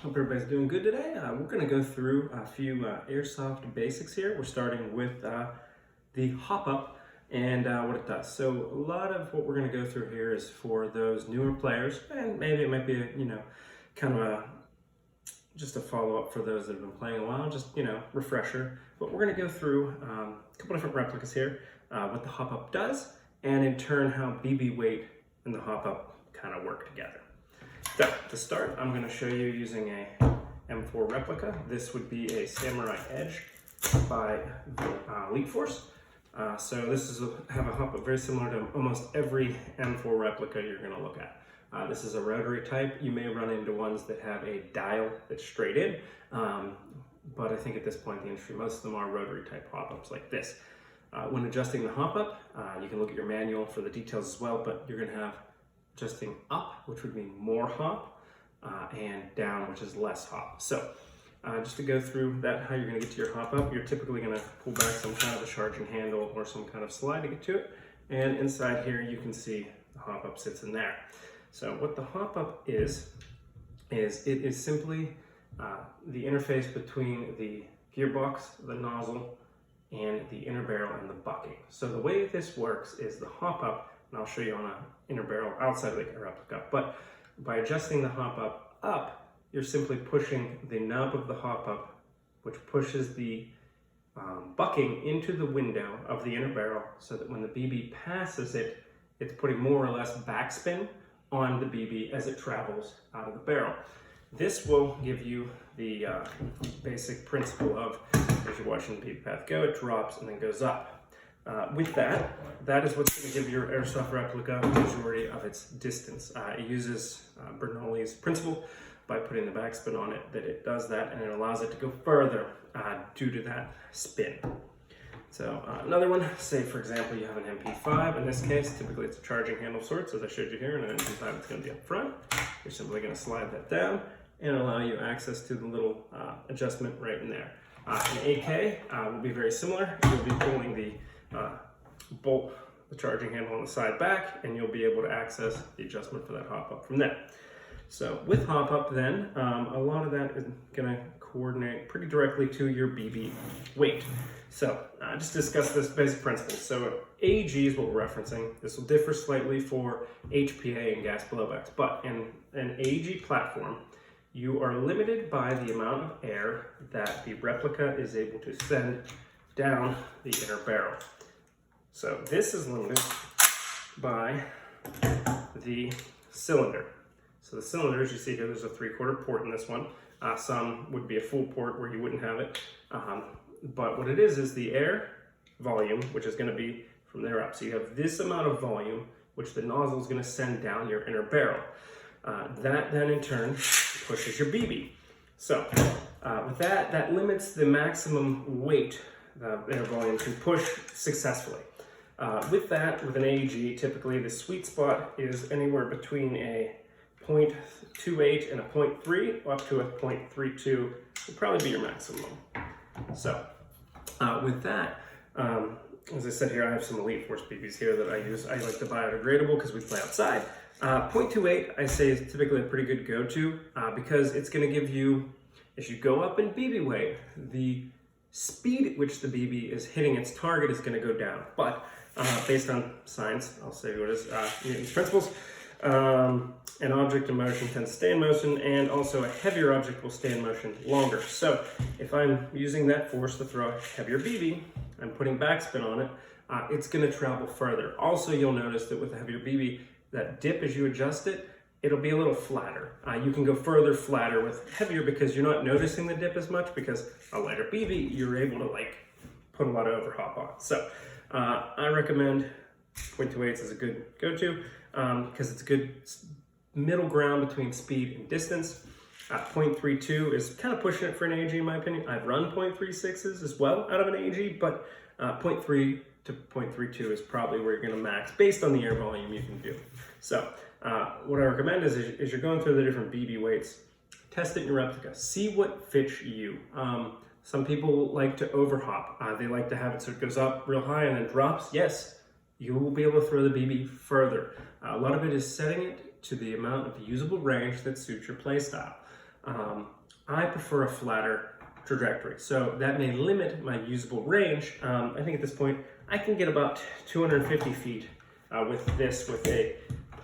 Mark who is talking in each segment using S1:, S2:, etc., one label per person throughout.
S1: Hope everybody's doing good today. We're going to go through a few Airsoft basics here. We're starting with the hop-up and what it does. So a lot of what we're going to go through here is for those newer players, and maybe it might be a, kind of just a follow-up for those that have been playing a while, just, refresher. But we're going to go through a couple different replicas here, what the hop-up does, and in turn how BB weight and the hop-up kind of work together. So to start, I'm going to show you using a M4 replica. This would be a Samurai Edge by Elite Force. So this is have a hop-up very similar to almost every M4 replica you're going to look at. This is a rotary type. You may run into ones that have a dial that's straight in, but I think at this point in the industry, most of them are rotary type hop-ups like this. When adjusting the hop-up, you can look at your manual for the details as well, but you're going to have adjusting up, which would mean more hop, and down, which is less hop. So just to go through that, how you're going to get to your hop up, you're typically going to pull back some kind of a charging handle or some kind of slide to get to it. And inside here, you can see the hop up sits in there. So what the hop up is it is simply the interface between the gearbox, the nozzle, and the inner barrel and the bucking. So the way this works is the hop up, and I'll show you on an inner barrel outside of the replica, but by adjusting the hop up, you're simply pushing the knob of the hop up, which pushes the bucking into the window of the inner barrel, so that when the BB passes it, it's putting more or less backspin on the BB as it travels out of the barrel. This will give you the basic principle of, as you're watching the BB path go, it drops and then goes up. With that is what's going to give your Airsoft replica the majority of its distance. It uses Bernoulli's principle by putting the backspin on it, that it does that and it allows it to go further due to that spin. So another one, say for example you have an MP5, in this case typically it's a charging handle of sorts as I showed you here, and an MP5 it's going to be up front. You're simply going to slide that down and allow you access to the little adjustment right in there. An AK will be very similar. You'll be pulling the bolt the charging handle on the side back, and you'll be able to access the adjustment for that hop up from there. So with hop up then, a lot of that is going to coordinate pretty directly to your BB weight. So just discuss this basic principle. So AEG is what we're referencing. This will differ slightly for HPA and gas blowbacks, but in an AEG platform, you are limited by the amount of air that the replica is able to send down the inner barrel. So this is limited by the cylinder. So the cylinder, as you see here, there's a 3/4 port in this one. Some would be a full port where you wouldn't have it. But what it is the air volume, which is going to be from there up. So you have this amount of volume, which the nozzle is going to send down your inner barrel. That then in turn pushes your BB. So with that limits the maximum weight the air volume can push successfully. With an AEG, typically the sweet spot is anywhere between a 0.28 and a 0.3 up to a 0.32 would probably be your maximum. So with that, as I said here, I have some Elite Force BBs here that I use. I like to biodegradable because we play outside. 0.28 I say is typically a pretty good go-to because it's going to give you, as you go up in BB weight, the speed at which the BB is hitting its target is going to go down. But based on science, I'll say what is Newton's principles, an object in motion tends to stay in motion, and also a heavier object will stay in motion longer. So if I'm using that force to throw a heavier BB, I'm putting backspin on it, it's going to travel further. Also, you'll notice that with a heavier BB, that dip as you adjust it, it'll be a little flatter. You can go further flatter with heavier because you're not noticing the dip as much, because a lighter BB, you're able to put a lot of overhop on. So I recommend 0.28 as a good go-to because it's a good middle ground between speed and distance. 0.32 is kind of pushing it for an AEG in my opinion. I've run 0.36s as well out of an AEG, but 0.3 to 0.32 is probably where you're going to max based on the air volume you can do. So what I recommend is as you're going through the different BB weights, test it in your replica. See what fits you. Some people like to overhop. They like to have it so it goes up real high and then drops. Yes, you will be able to throw the BB further. A lot of it is setting it to the amount of usable range that suits your play style. I prefer a flatter trajectory. So that may limit my usable range. I think at this point, I can get about 250 feet with this, with a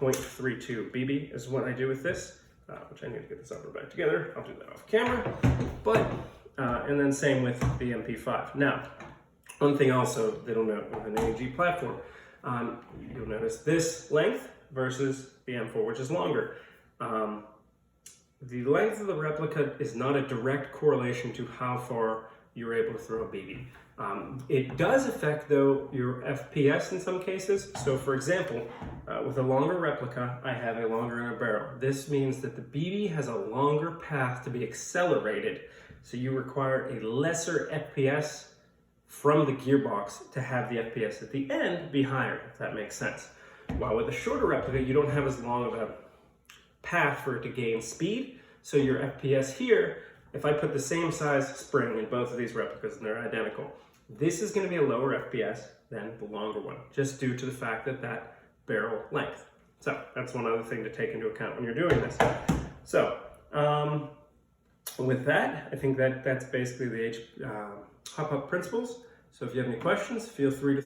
S1: .32 BB is what I do with this, which I need to get this upper back together. I'll do that off camera. But, and then same with the MP5. Now, one thing also that you'll note with an AEG platform, you'll notice this length versus the M4, which is longer. The length of the replica is not a direct correlation to how far you're able to throw a BB. It does affect, though, your FPS in some cases. So, for example, with a longer replica, I have a longer inner barrel. This means that the BB has a longer path to be accelerated, so you require a lesser FPS from the gearbox to have the FPS at the end be higher, if that makes sense. While with a shorter replica, you don't have as long of a path for it to gain speed, so your FPS here, if I put the same size spring in both of these replicas and they're identical, this is going to be a lower FPS than the longer one, just due to the fact that that barrel length. So that's one other thing to take into account when you're doing this. So with that, I think that's basically the hop-up principles. So if you have any questions, feel free to